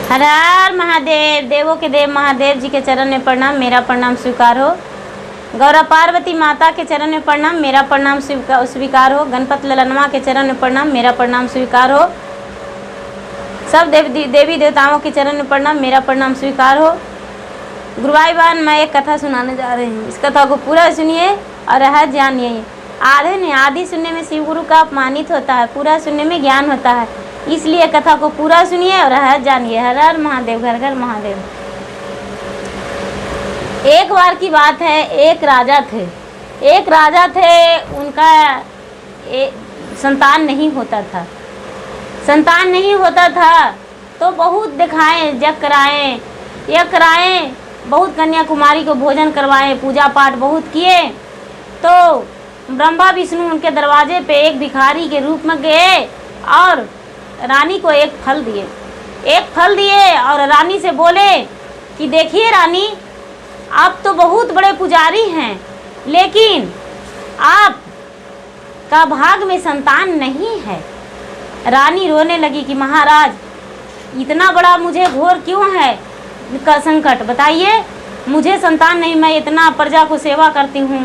हर हर महादेव। देवों के देव महादेव जी के चरण में प्रणाम, मेरा प्रणाम स्वीकार हो। गौरा पार्वती माता के चरण में प्रणाम, मेरा प्रणाम स्वीकार हो। गणपति ललनवा के चरण में प्रणाम, मेरा प्रणाम स्वीकार हो। सब देवी देवताओं के चरण में प्रणाम, मेरा प्रणाम स्वीकार हो। गुरु भाईवान, मैं एक कथा सुनाने जा रही हूँ। इस कथा को पूरा सुनिए और रहस्य जानिए। आधे नहीं, आधी सुनने में शिव गुरु का अपमानित होता है, पूरा सुनने में ज्ञान होता है। इसलिए कथा को पूरा सुनिए और रहस्य जानिए। हर हर महादेव, घर घर महादेव। एक बार की बात है, एक राजा थे। उनका संतान नहीं होता था। तो बहुत दिखाएं, जग कराएं, बहुत कन्याकुमारी को भोजन करवाएं, पूजा पाठ बहुत किए। तो ब्रह्मा विष्णु उनके दरवाजे पे एक भिखारी के रूप में गए और रानी को एक फल दिए और रानी से बोले कि देखिए रानी, आप तो बहुत बड़े पुजारी हैं, लेकिन आप का भाग में संतान नहीं है। रानी रोने लगी कि महाराज, इतना बड़ा मुझे घोर क्यों है का संकट, बताइए। मुझे संतान नहीं, मैं इतना प्रजा को सेवा करती हूँ,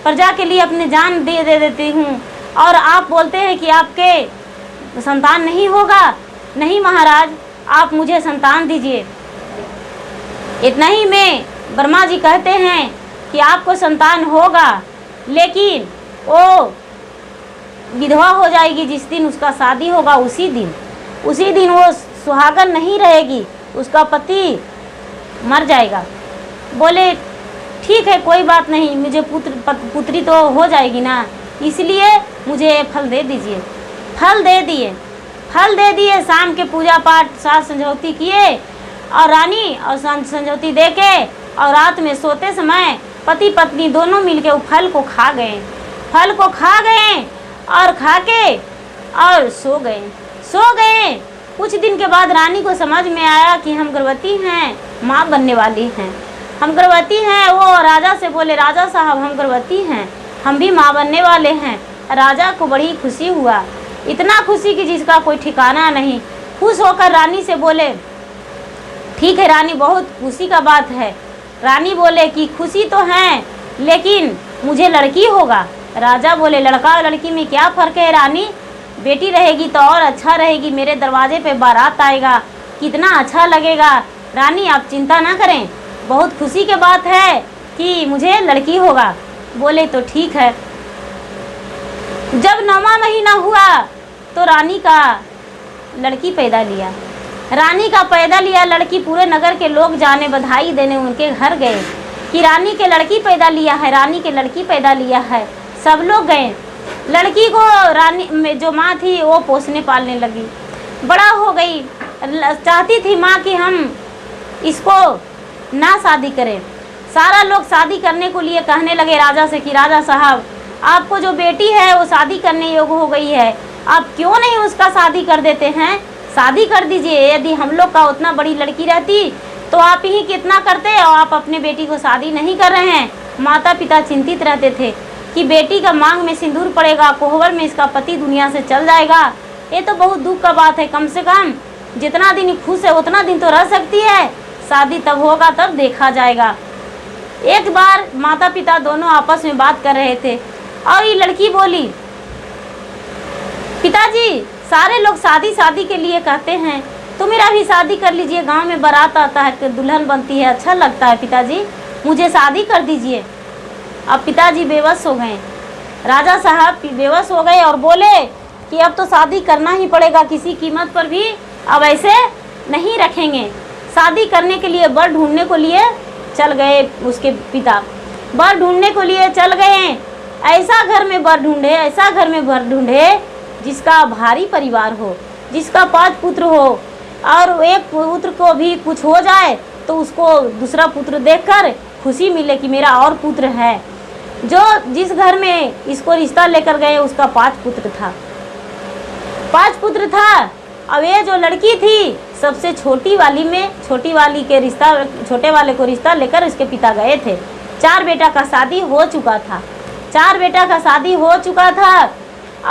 प्रजा के लिए अपने जान दे देती हूँ, और आप बोलते हैं कि आपके संतान नहीं होगा। नहीं महाराज, आप मुझे संतान दीजिए। इतना ही में ब्रह्मा जी कहते हैं कि आपको संतान होगा, लेकिन वो विधवा हो जाएगी। जिस दिन उसका शादी होगा उसी दिन वो सुहागन नहीं रहेगी, उसका पति मर जाएगा। बोले ठीक है, कोई बात नहीं, मुझे पुत्री तो हो जाएगी ना, इसलिए मुझे फल दे दीजिए। फल दे दिए। शाम के पूजा पाठ साथ समझौती किए और रानी और समझौती दे के, और रात में सोते समय पति पत्नी दोनों मिलके वो फल को खा गए और खा के और सो गए। कुछ दिन के बाद रानी को समझ में आया कि हम गर्भवती हैं, माँ बनने वाली हैं, हम गर्भवती हैं। वो राजा से बोले, राजा साहब हम गर्भवती हैं, हम भी माँ बनने वाले हैं। राजा को बड़ी खुशी हुआ, इतना खुशी कि जिसका कोई ठिकाना नहीं। खुश होकर रानी से बोले, ठीक है रानी, बहुत खुशी का बात है। रानी बोले कि खुशी तो है, लेकिन मुझे लड़की होगा। राजा बोले, लड़का और लड़की में क्या फ़र्क है रानी, बेटी रहेगी तो और अच्छा रहेगी, मेरे दरवाजे पे बारात आएगा, कितना अच्छा लगेगा। रानी आप चिंता ना करें, बहुत खुशी की बात है कि मुझे लड़की होगा। बोले तो ठीक है। जब 9वां महीना हुआ तो रानी का लड़की पैदा लिया। लड़की, पूरे नगर के लोग जाने बधाई देने उनके घर गए कि रानी के लड़की पैदा लिया है। सब लोग गए। लड़की को रानी में जो माँ थी वो पोसने पालने लगी, बड़ा हो गई। चाहती थी माँ कि हम इसको ना शादी करें। सारा लोग शादी करने को लिए कहने लगे राजा से कि राजा साहब, आपको जो बेटी है वो शादी करने योग्य हो गई है, आप क्यों नहीं उसका शादी कर देते हैं, शादी कर दीजिए। यदि हम लोग का उतना बड़ी लड़की रहती तो आप ही कितना करते, और आप अपने बेटी को शादी नहीं कर रहे हैं। माता पिता चिंतित रहते थे कि बेटी का मांग में सिंदूर पड़ेगा, कोहबर में इसका पति दुनिया से चल जाएगा। ये तो बहुत दुख का बात है, कम से कम जितना दिन खुश है उतना दिन तो रह सकती है, शादी तब होगा, तब देखा जाएगा। एक बार माता पिता दोनों आपस में बात कर रहे थे और ये लड़की बोली, पिताजी सारे लोग शादी के लिए कहते हैं, तो मेरा भी शादी कर लीजिए। गांव में बारात आता है, दुल्हन बनती है, अच्छा लगता है। पिताजी मुझे शादी कर दीजिए। अब पिताजी बेबस हो गए, राजा साहब बेबस हो गए और बोले कि अब तो शादी करना ही पड़ेगा, किसी कीमत पर भी अब ऐसे नहीं रखेंगे। शादी करने के लिए वर ढूंढने को लिए चल गए। उसके पिता वर ढूंढने को लिए चल गए। ऐसा घर में वर ढूंढे जिसका भारी परिवार हो, जिसका 5 पुत्र हो, और एक पुत्र को भी कुछ हो जाए तो उसको दूसरा पुत्र देखकर खुशी मिले कि मेरा और पुत्र है। जिस घर में इसको रिश्ता लेकर गए उसका 5 पुत्र था। अब ये जो लड़की थी सबसे छोटे वाले को रिश्ता लेकर उसके पिता गए थे। 4 बेटा का शादी हो चुका था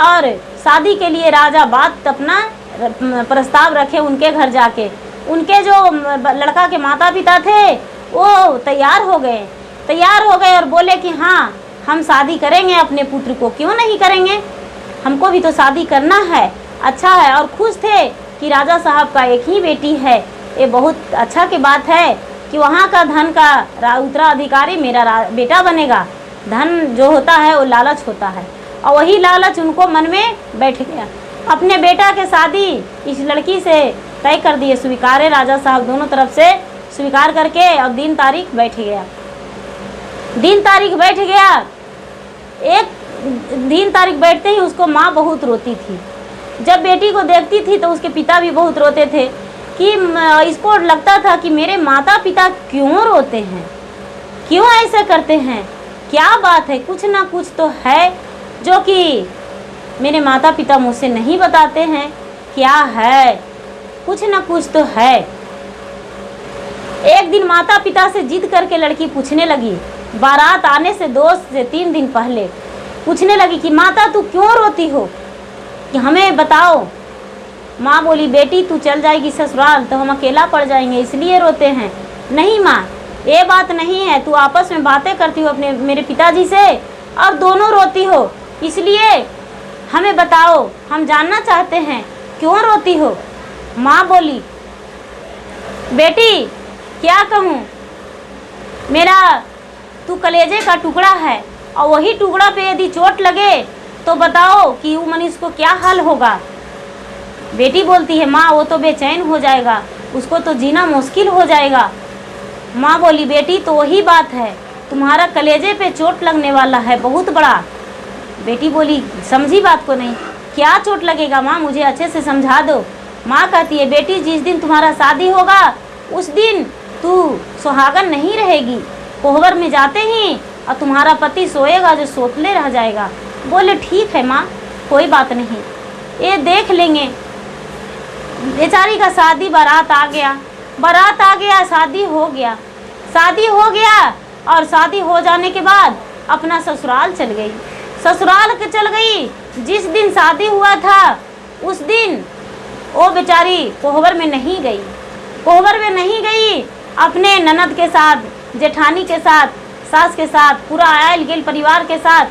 और शादी के लिए राजा बात अपना प्रस्ताव रखे उनके घर जाके। उनके जो लड़का के माता पिता थे वो तैयार हो गए और बोले कि हाँ, हम शादी करेंगे अपने पुत्र को, क्यों नहीं करेंगे, हमको भी तो शादी करना है, अच्छा है। और खुश थे कि राजा साहब का एक ही बेटी है। ये बहुत अच्छा की बात है कि वहाँ का धन का उत्तराधिकारी मेरा बेटा बनेगा। धन जो होता है वो लालच होता है, और वही लालच उनको मन में बैठ गया। अपने बेटा के शादी इस लड़की से तय कर दिए, स्वीकारे राजा साहब दोनों तरफ से स्वीकार करके। अब दिन तारीख बैठ गया। एक दिन तारीख बैठते ही उसको माँ बहुत रोती थी। जब बेटी को देखती थी तो उसके पिता भी बहुत रोते थे कि इसको लगता था कि मेरे माता पिता क्यों रोते हैं, क्यों ऐसा करते हैं, क्या बात है, कुछ ना कुछ तो है जो कि मेरे माता पिता मुझसे नहीं बताते हैं, क्या है, कुछ ना कुछ तो है। एक दिन माता पिता से जिद करके लड़की पूछने लगी, बारात आने से 2 से 3 दिन पहले पूछने लगी कि माता तू क्यों रोती हो, कि हमें बताओ। माँ बोली, बेटी तू चल जाएगी ससुराल तो हम अकेला पड़ जाएंगे, इसलिए रोते हैं। नहीं माँ, ये बात नहीं है, तू आपस में बातें करती हो अपने मेरे पिताजी से और दोनों रोती हो, इसलिए हमें बताओ, हम जानना चाहते हैं क्यों रोती हो। माँ बोली, बेटी क्या कहूँ, मेरा तू कलेजे का टुकड़ा है, और वही टुकड़ा पे यदि चोट लगे तो बताओ कि वो मनुष्य को क्या हाल होगा। बेटी बोलती है, माँ वो तो बेचैन हो जाएगा, उसको तो जीना मुश्किल हो जाएगा। माँ बोली, बेटी तो वही बात है, तुम्हारा कलेजे पे चोट लगने वाला है बहुत बड़ा। बेटी बोली, समझी बात को नहीं, क्या चोट लगेगा माँ, मुझे अच्छे से समझा दो। माँ कहती है, बेटी जिस दिन तुम्हारा शादी होगा उस दिन तू सुहागन नहीं रहेगी, कोहबर में जाते ही और तुम्हारा पति सोएगा जो सोतले रह जाएगा। बोले, ठीक है माँ, कोई बात नहीं, ये देख लेंगे। बेचारी का शादी बारात आ गया, शादी हो गया और शादी हो जाने के बाद अपना ससुराल चल गई। जिस दिन शादी हुआ था उस दिन वो बेचारी कोहबर में नहीं गई, अपने ननद के साथ, जेठानी के साथ, सास के साथ, पूरा आयल गेल परिवार के साथ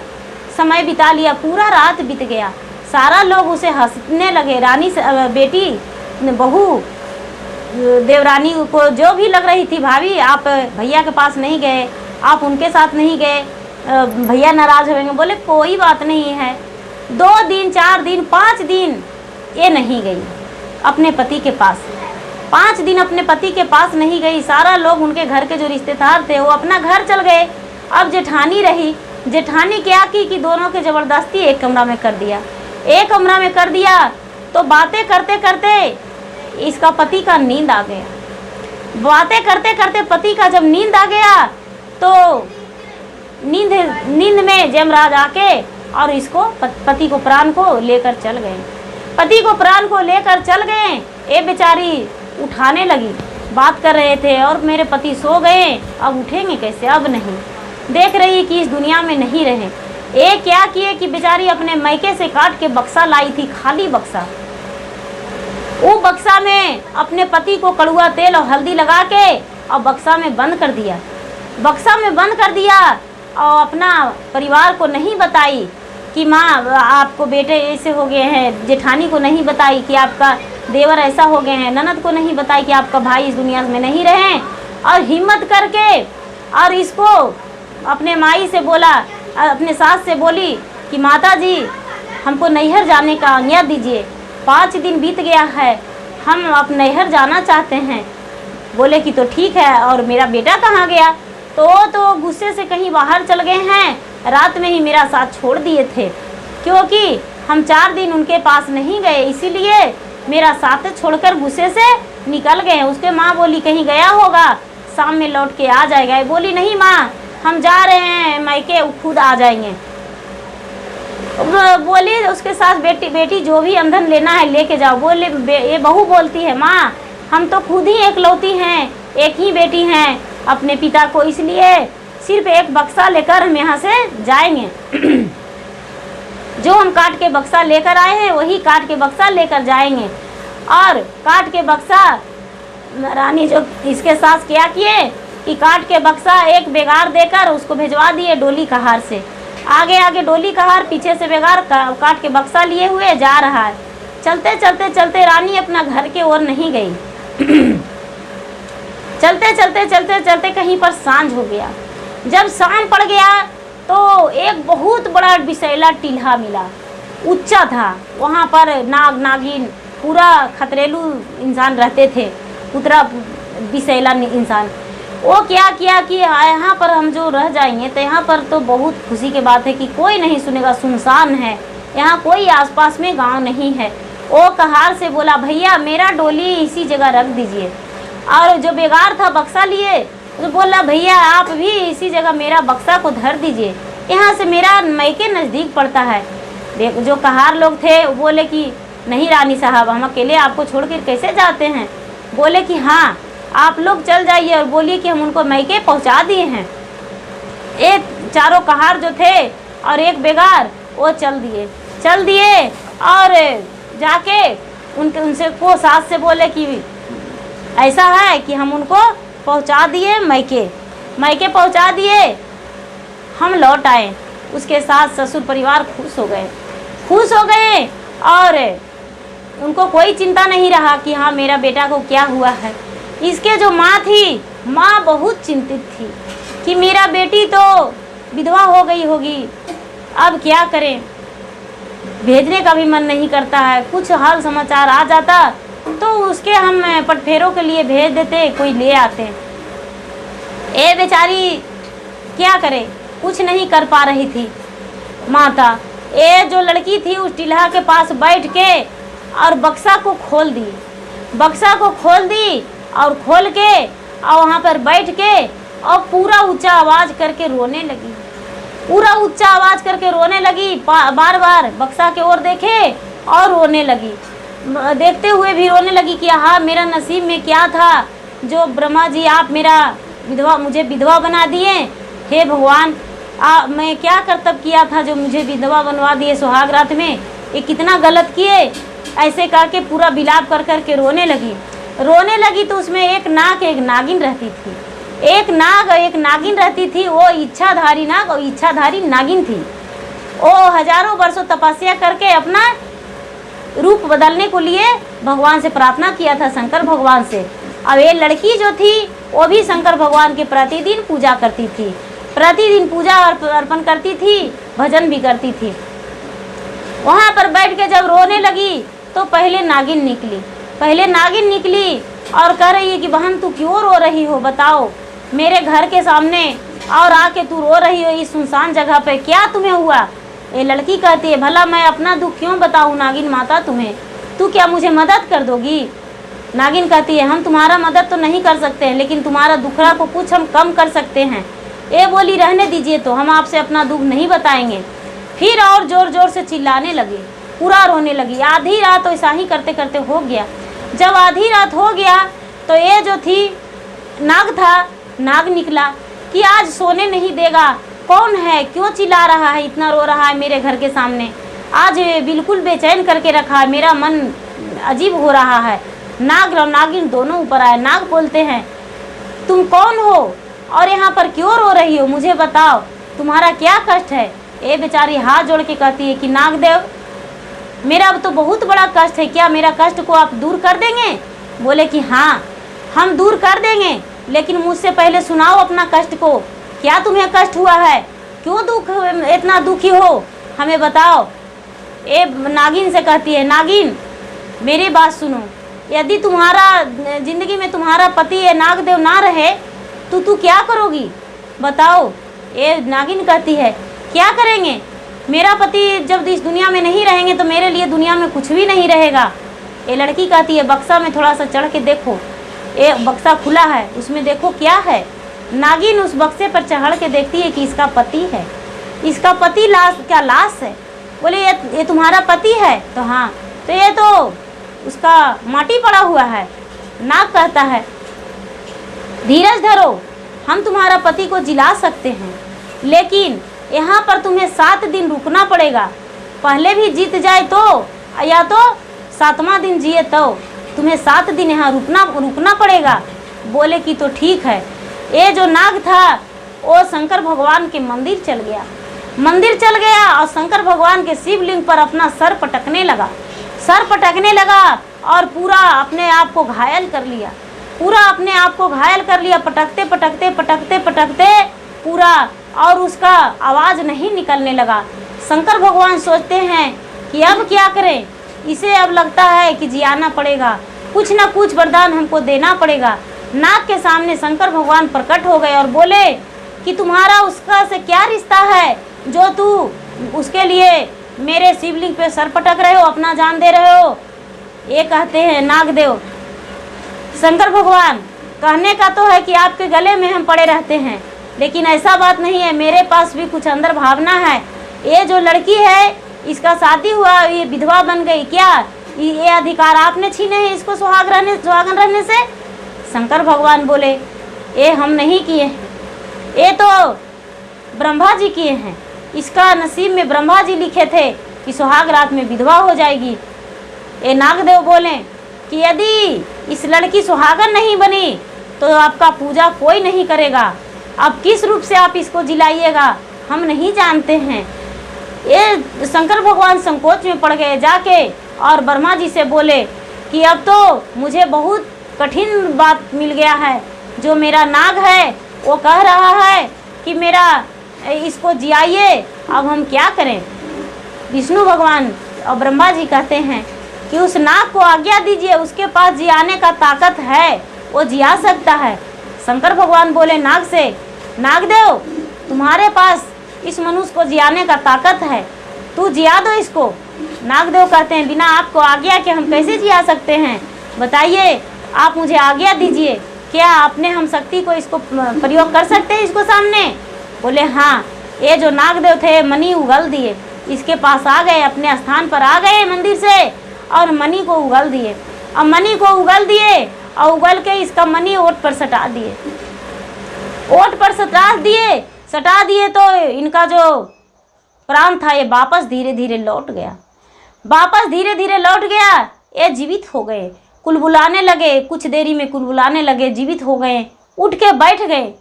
समय बिता लिया। पूरा रात बीत गया, सारा लोग उसे हंसने लगे। रानी से बेटी बहू देवरानी को जो भी लग रही थी, भाभी आप भैया के पास नहीं गए, आप उनके साथ नहीं गए, भैया नाराज होंगे। बोले, कोई बात नहीं है। 2 दिन 4 दिन 5 दिन ये नहीं गई अपने पति के पास, 5 दिन अपने पति के पास नहीं गई। सारा लोग, उनके घर के जो रिश्तेदार थे वो अपना घर चल गए। अब जेठानी रही। जेठानी क्या की कि दोनों के ज़बरदस्ती एक कमरा में कर दिया। तो बातें करते करते इसका पति का नींद आ गया। बातें करते करते पति का जब नींद आ गया तो नींद में जमराज आके और इसको पति को प्राण को लेकर चल गए। ये बेचारी उठाने लगी, बात कर रहे थे और मेरे पति सो गए, अब उठेंगे कैसे, अब नहीं, देख रही कि इस दुनिया में नहीं रहे। ये क्या किए कि बेचारी अपने मैके से काट के बक्सा लाई थी, खाली बक्सा। वो बक्सा में अपने पति को कड़ुआ तेल और हल्दी लगा के और बक्सा में बंद कर दिया और अपना परिवार को नहीं बताई कि माँ आपको बेटे ऐसे हो गए हैं, जेठानी को नहीं बताई कि आपका देवर ऐसा हो गए हैं, ननद को नहीं बताई कि आपका भाई इस दुनिया में नहीं रहे। और हिम्मत करके और इसको अपने माई से बोला, अपने सास से बोली कि माता जी हमको नैहर जाने का आज्ञा दीजिए, 5 दिन बीत गया है, हम अब नैहर जाना चाहते हैं। बोले कि तो ठीक है, और मेरा बेटा कहाँ गया? तो गुस्से से कहीं बाहर चल गए हैं, रात में ही मेरा साथ छोड़ दिए थे, क्योंकि हम 4 दिन उनके पास नहीं गए, इसीलिए मेरा साथ छोड़कर गुस्से से निकल गए। उसके माँ बोली कहीं गया होगा, शाम में लौट के आ जाएगा। बोली नहीं माँ, हम जा रहे हैं मायके, खुद आ जाएंगे। बोली उसके साथ बेटी जो भी ईंधन लेना है लेके जाओ। बोले ये बहू बोलती है, माँ हम तो खुद ही एकलौती हैं, एक ही बेटी हैं अपने पिता को, इसलिए सिर्फ एक बक्सा लेकर हम यहाँ से जाएंगे। जो हम काट के बक्सा लेकर आए हैं वही काट के बक्सा लेकर जाएंगे। और काट के बक्सा रानी जो इसके साथ क्या किए कि काट के बक्सा एक बेगार देकर उसको भिजवा दिए डोली कहार से। आगे आगे डोली कहार, पीछे से बेगार काट के बक्सा लिए हुए जा रहा है। चलते चलते चलते रानी अपना घर के ओर नहीं गई। चलते चलते चलते चलते कहीं पर सांझ हो गया। जब शाम पड़ गया तो एक बहुत बड़ा विषैला टील्हा मिला, ऊंचा था। वहाँ पर नाग नागिन पूरा खतरेलू इंसान रहते थे, उतरा विषैला इंसान। वो क्या किया कि यहाँ पर हम जो रह जाएंगे तो यहाँ पर तो बहुत खुशी की बात है कि कोई नहीं सुनेगा, सुनसान है, यहाँ कोई आसपास में गांव नहीं है। वो कहार से बोला, भैया मेरा डोली इसी जगह रख दीजिए। और जो बेगार था बक्सा लिए तो बोला, भैया आप भी इसी जगह मेरा बक्सा को धर दीजिए, यहाँ से मेरा मैके नज़दीक पड़ता है। जो कहार लोग थे वो बोले कि नहीं रानी साहब, हम अकेले आपको छोड़कर कैसे जाते हैं। बोले कि हाँ आप लोग चल जाइए और बोलिए कि हम उनको मैके पहुंचा दिए हैं। एक चारों कहार जो थे और एक बेगार वो चल दिए और जाके उनसे को सास से बोले कि ऐसा है कि हम उनको पहुंचा दिए, मैके पहुंचा दिए, हम लौट आए। उसके साथ ससुर परिवार खुश हो गए और उनको कोई चिंता नहीं रहा कि हाँ मेरा बेटा को क्या हुआ है। इसके जो माँ थी, माँ बहुत चिंतित थी कि मेरा बेटी तो विधवा हो गई होगी, अब क्या करें। भेजने का भी मन नहीं करता है, कुछ हाल समाचार आ जाता तो उसके हम पटफेरों के लिए भेज देते, कोई ले आते। ये बेचारी क्या करे, कुछ नहीं कर पा रही थी माता। ये जो लड़की थी उस टील्हा के पास बैठ के और बक्सा को खोल दी और खोल के और वहाँ पर बैठ के और पूरा ऊंचा आवाज़ करके रोने लगी। बार बार बक्सा के ओर देखे और रोने लगी, देखते हुए भी रोने लगी कि हाँ मेरा नसीब में क्या था जो ब्रह्मा जी आप मुझे विधवा बना दिए। हे भगवान, मैं क्या कर्तव्य किया था जो मुझे विधवा बनवा दिए सुहाग रात में, ये कितना गलत किए। ऐसे करके पूरा विलाप कर करके रोने लगी तो उसमें एक नागिन रहती थी। एक नागिन रहती थी, वो इच्छाधारी नाग और इच्छाधारी नागिन थी। वो हजारों वर्षों तपस्या करके अपना रूप बदलने को लिए भगवान से प्रार्थना किया था, शंकर भगवान से। अब ये लड़की जो थी वो भी शंकर भगवान के प्रतिदिन पूजा करती थी, प्रतिदिन पूजा अर्पण करती थी, भजन भी करती थी। वहाँ पर बैठ के जब रोने लगी तो पहले नागिन निकली और कह रही है कि बहन तू क्यों रो रही हो, बताओ मेरे घर के सामने और आके तू रो रही हो इस सुनसान जगह पे, क्या तुम्हें हुआ। ये लड़की कहती है, भला मैं अपना दुख क्यों बताऊँ नागिन माता तुम्हें, तू क्या मुझे मदद कर दोगी। नागिन कहती है, हम तुम्हारा मदद तो नहीं कर सकते हैं, लेकिन तुम्हारा दुखड़ा को कुछ हम कम कर सकते हैं। ये बोली, रहने दीजिए, तो हम आपसे अपना दुख नहीं बताएंगे। फिर और ज़ोर ज़ोर से चिल्लाने लगी, पूरा रोने लगी। आधी रात तो ऐसा ही करते करते हो गया। जब आधी रात हो गया तो ये जो थी नाग निकला कि आज सोने नहीं देगा, कौन है, क्यों चिल्ला रहा है, इतना रो रहा है मेरे घर के सामने, आज बिल्कुल बेचैन करके रखा है, मेरा मन अजीब हो रहा है। नाग और नागिन दोनों ऊपर आए। नाग बोलते हैं, तुम कौन हो और यहाँ पर क्यों रो रही हो, मुझे बताओ तुम्हारा क्या कष्ट है। ये बेचारी हाथ जोड़ के कहती है कि नागदेव, मेरा अब तो बहुत बड़ा कष्ट है, क्या मेरा कष्ट को आप दूर कर देंगे। बोले कि हाँ हम दूर कर देंगे, लेकिन मुझसे पहले सुनाओ अपना कष्ट को, क्या तुम्हें कष्ट हुआ है, क्यों इतना दुखी हो, हमें बताओ। ये नागिन से कहती है, नागिन मेरी बात सुनो, यदि तुम्हारा जिंदगी में तुम्हारा पति ये नागदेव ना रहे तो तू क्या करोगी, बताओ। ये नागिन कहती है, क्या करेंगे, मेरा पति जब इस दुनिया में नहीं रहेंगे तो मेरे लिए दुनिया में कुछ भी नहीं रहेगा। ये लड़की कहती है, बक्सा में थोड़ा सा चढ़ के देखो, ये बक्सा खुला है, उसमें देखो क्या है। नागिन उस बक्से पर चढ़ के देखती है कि इसका पति है। इसका पति लाश है। बोले, ये तुम्हारा पति है, तो हाँ, तो ये तो उसका माटी पड़ा हुआ है। नाग कहता है, धीरज धरो, हम तुम्हारा पति को जिला सकते हैं, लेकिन यहाँ पर तुम्हें 7 दिन रुकना पड़ेगा। पहले भी जीत जाए तो, या तो 7वां दिन जिए तो तुम्हें 7 दिन यहाँ रुकना पड़ेगा। बोले कि तो ठीक है। ये जो नाग था वो शंकर भगवान के मंदिर चल गया और शंकर भगवान के शिवलिंग पर अपना सर पटकने लगा और पूरा अपने आप को घायल कर लिया, पटकते पूरा, और उसका आवाज़ नहीं निकलने लगा। शंकर भगवान सोचते हैं कि अब क्या करें, इसे अब लगता है कि जियाना पड़ेगा, कुछ ना कुछ वरदान हमको देना पड़ेगा। नाग के सामने शंकर भगवान प्रकट हो गए और बोले कि तुम्हारा उसका से क्या रिश्ता है जो तू उसके लिए मेरे शिवलिंग पे सर पटक रहे हो, अपना जान दे रहे हो। ये कहते हैं नागदेव, शंकर भगवान, कहने का तो है कि आपके गले में हम पड़े रहते हैं, लेकिन ऐसा बात नहीं है, मेरे पास भी कुछ अंदर भावना है। ये जो लड़की है इसका शादी हुआ, ये विधवा बन गई, क्या ये अधिकार आपने छीने हैं इसको सुहागन रहने से? शंकर भगवान बोले ये हम नहीं किए, ये तो ब्रह्मा जी किए हैं, इसका नसीब में ब्रह्मा जी लिखे थे कि सुहाग रात में विधवा हो जाएगी। ये नागदेव बोले कि यदि इस लड़की सुहागन नहीं बनी तो आपका पूजा कोई नहीं करेगा, अब किस रूप से आप इसको जिलाइएगा हम नहीं जानते हैं। ये शंकर भगवान संकोच में पड़ गए जाके और ब्रह्मा जी से बोले कि अब तो मुझे बहुत कठिन बात मिल गया है, जो मेरा नाग है वो कह रहा है कि मेरा इसको जियाइए, अब हम क्या करें। विष्णु भगवान और ब्रह्मा जी कहते हैं कि उस नाग को आज्ञा दीजिए, उसके पास जियाने का ताकत है, वो जिया सकता है। शंकर भगवान बोले नाग से, नागदेव तुम्हारे पास इस मनुष्य को जियाने का ताकत है, तू जिया दो इसको। नागदेव कहते हैं बिना आपको आज्ञा के हम कैसे जिया सकते हैं, बताइए, आप मुझे आज्ञा दीजिए, क्या आपने हम शक्ति को इसको प्रयोग कर सकते हैं इसको सामने? बोले हाँ। ये जो नागदेव थे मणि उगल दिए, इसके पास आ गए, अपने स्थान पर आ गए मंदिर से और मणि को उगल दिए, और मणि को उगल दिए और उगल के इसका मणि ओट पर सटा दिए, सटा दिए तो इनका जो प्राण था ये वापस धीरे धीरे लौट गया। ये जीवित हो गए, कुलबुलाने लगे, कुछ देरी में कुलबुलाने लगे, जीवित हो गए, उठ के बैठ गए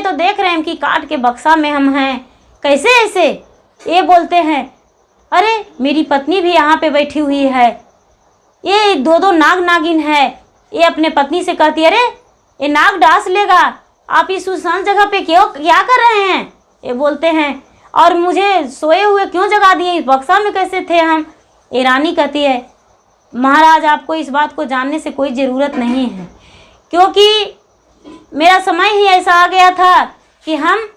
तो देख रहे हैं कि काट के बक्सा में हम हैं, कैसे ऐसे? ये बोलते हैं अरे मेरी पत्नी भी यहाँ पे बैठी हुई है, ये 2 नाग नागिन है। ये अपने पत्नी से कहती है अरे ये नाग डांस लेगा, आप इस सुनसान जगह पे क्या कर रहे हैं? ये बोलते हैं और मुझे सोए हुए क्यों जगा दिए, इस बक्सा में कैसे थे हम? ये रानी कहती है महाराज आपको इस बात को जानने से कोई ज़रूरत नहीं है, क्योंकि मेरा समय ही ऐसा आ गया था कि हम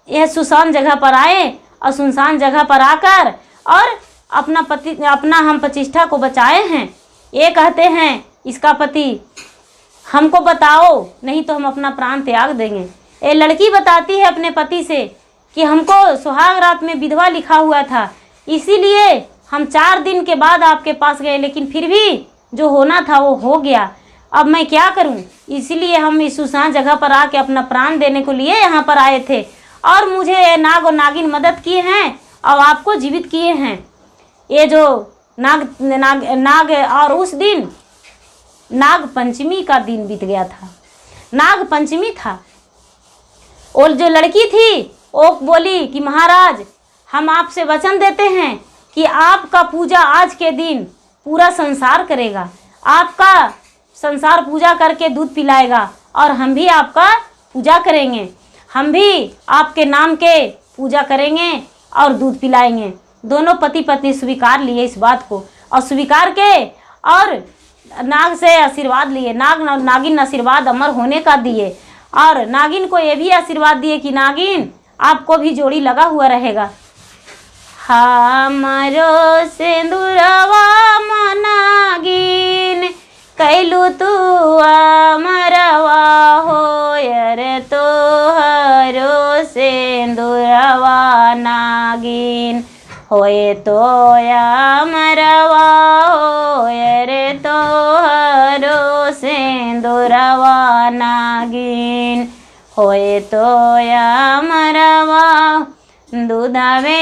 यह सुनसान जगह पर आए और सुनसान जगह पर आकर और अपना हम प्रतिष्ठा को बचाए हैं। ये कहते हैं इसका पति हमको बताओ, नहीं तो हम अपना प्राण त्याग देंगे। ये लड़की बताती है अपने पति से कि हमको सुहाग रात में विधवा लिखा हुआ था, इसीलिए हम 4 दिन के बाद आपके पास गए, लेकिन फिर भी जो होना था वो हो गया, अब मैं क्या करूं? इसीलिए हम इस सुनसान जगह पर आके अपना प्राण देने को लिए यहाँ पर आए थे, और मुझे नाग और नागिन मदद किए हैं और आपको जीवित किए हैं। ये जो नाग और उस दिन नाग पंचमी का दिन बीत गया था, नाग पंचमी था। और जो लड़की थी वो बोली कि महाराज हम आपसे वचन देते हैं कि आपका पूजा आज के दिन पूरा संसार करेगा, आपका संसार पूजा करके दूध पिलाएगा और हम भी आपका पूजा करेंगे, हम भी आपके नाम के पूजा करेंगे और दूध पिलाएंगे। दोनों पति पत्नी स्वीकार लिए इस बात को, और स्वीकार के और नाग से आशीर्वाद लिए। नागिन आशीर्वाद अमर होने का दिए, और नागिन को ये भी आशीर्वाद दिए कि नागिन आपको भी जोड़ी लगा हुआ रहेगा। हमारो सिंदूरवा नागिन कैलू तू अमरवा हो यार, तो हरो सिंदूरवा नागिन होए तो अमरवा हो यार, तो हरो सिंदूरवा नागिन होए तो अमरवा। दूधवे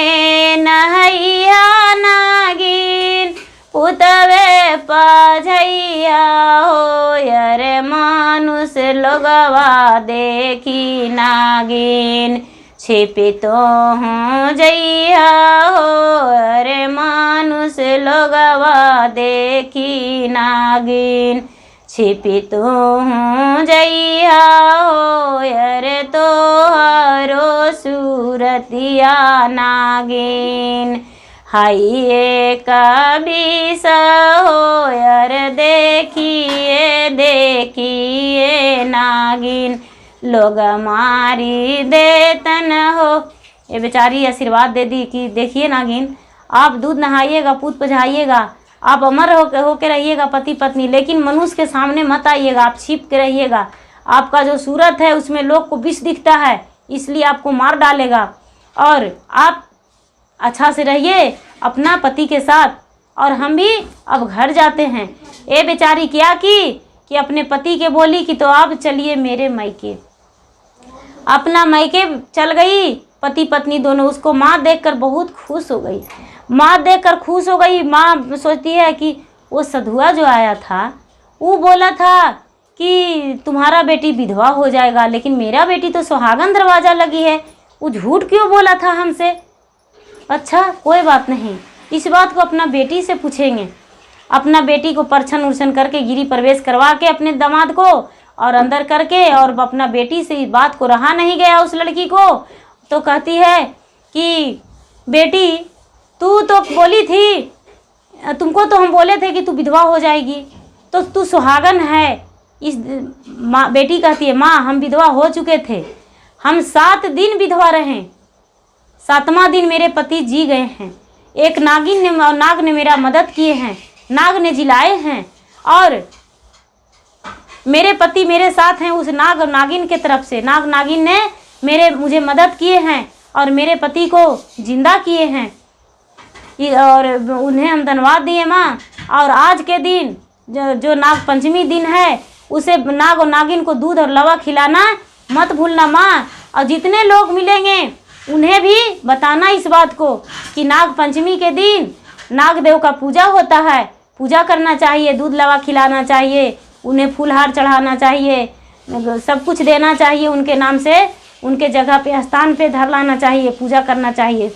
नहैया नागिन पुतवे पझैया हो अरे मानुष लोगवा देखी नागिन छिपित हूँ जइया हो अरे मानुष लोगवा देखी नागिन छिपित हूँ जइया हो अरे तोहरो सूरतिया नागिन हाइए कबीस हो अरे देखिए देखिए नागिन लोग मारी देतन हो। ये बेचारी आशीर्वाद दे दी कि देखिए नागिन, आप दूध नहाइएगा, पूत पझाइएगा, आप अमर होके रहिएगा पति पत्नी, लेकिन मनुष्य के सामने मत आइएगा, आप छिप के रहिएगा। आपका जो सूरत है उसमें लोग को विष दिखता है, इसलिए आपको मार डालेगा। और आप अच्छा से रहिए अपना पति के साथ। और हम भी अब घर जाते हैं। ये बेचारी क्या कि अपने पति के बोली कि तो आप चलिए मेरे मायके। अपना मायके चल गई पति पत्नी दोनों। उसको माँ देखकर बहुत खुश हो गई। माँ देखकर खुश हो गई। माँ सोचती है कि वो सधुआ जो आया था वो बोला था कि तुम्हारा बेटी विधवा हो जाएगा, लेकिन मेरा बेटी तो सुहागन दरवाजा लगी है, वो झूठ क्यों बोला था हमसे। अच्छा कोई बात नहीं, इस बात को अपना बेटी से पूछेंगे। अपना बेटी को परछन उर्छन करके गिरी प्रवेश करवा के अपने दामाद को और अंदर करके, और अपना बेटी से इस बात को रहा नहीं गया उस लड़की को, तो कहती है कि बेटी तू तो बोली थी, तुमको तो हम बोले थे कि तू विधवा हो जाएगी, तो तू सुहागन है। इस माँ बेटी कहती है माँ हम विधवा हो चुके थे, हम 7 दिन विधवा रहे, 7वां दिन मेरे पति जी गए हैं। एक नाग ने मेरा मदद किए हैं, नाग ने जिलाए हैं, और मेरे पति मेरे साथ हैं। उस नाग और नागिन के तरफ से नाग नागिन ने मुझे मदद किए हैं और मेरे पति को जिंदा किए हैं, और उन्हें हम धन्यवाद दिए माँ। और आज के दिन जो नाग पंचमी दिन है, उसे नाग और नागिन को दूध और लवा खिलाना मत भूलना माँ। और जितने लोग मिलेंगे उन्हें भी बताना इस बात को कि नाग पंचमी के दिन नाग देव का पूजा होता है, पूजा करना चाहिए, दूध लवा खिलाना चाहिए, उन्हें फूलहार चढ़ाना चाहिए, सब कुछ देना चाहिए उनके नाम से, उनके जगह पे स्थान पे धर लाना चाहिए, पूजा करना चाहिए।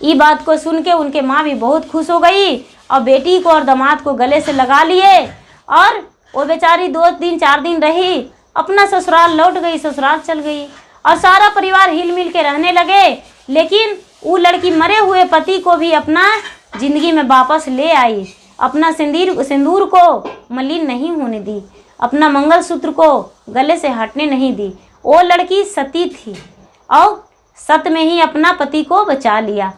ये बात को सुन के उनके माँ भी बहुत खुश हो गई और बेटी को और दामाद को गले से लगा लिए, और वो बेचारी 2 दिन 4 दिन रही, अपना ससुराल लौट गई, ससुराल चल गई और सारा परिवार हिल मिल के रहने लगे। लेकिन वो लड़की मरे हुए पति को भी अपना जिंदगी में वापस ले आई, अपना सिंदूर को मलिन नहीं होने दी, अपना मंगलसूत्र को गले से हटने नहीं दी। वो लड़की सती थी और सत में ही अपना पति को बचा लिया।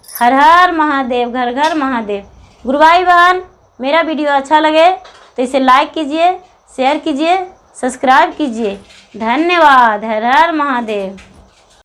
हर हर महादेव, घर घर महादेव। गुरु भाई बहन, मेरा वीडियो अच्छा लगे तो इसे लाइक कीजिए, शेयर कीजिए, सब्सक्राइब कीजिए। धन्यवाद। हर हर महादेव।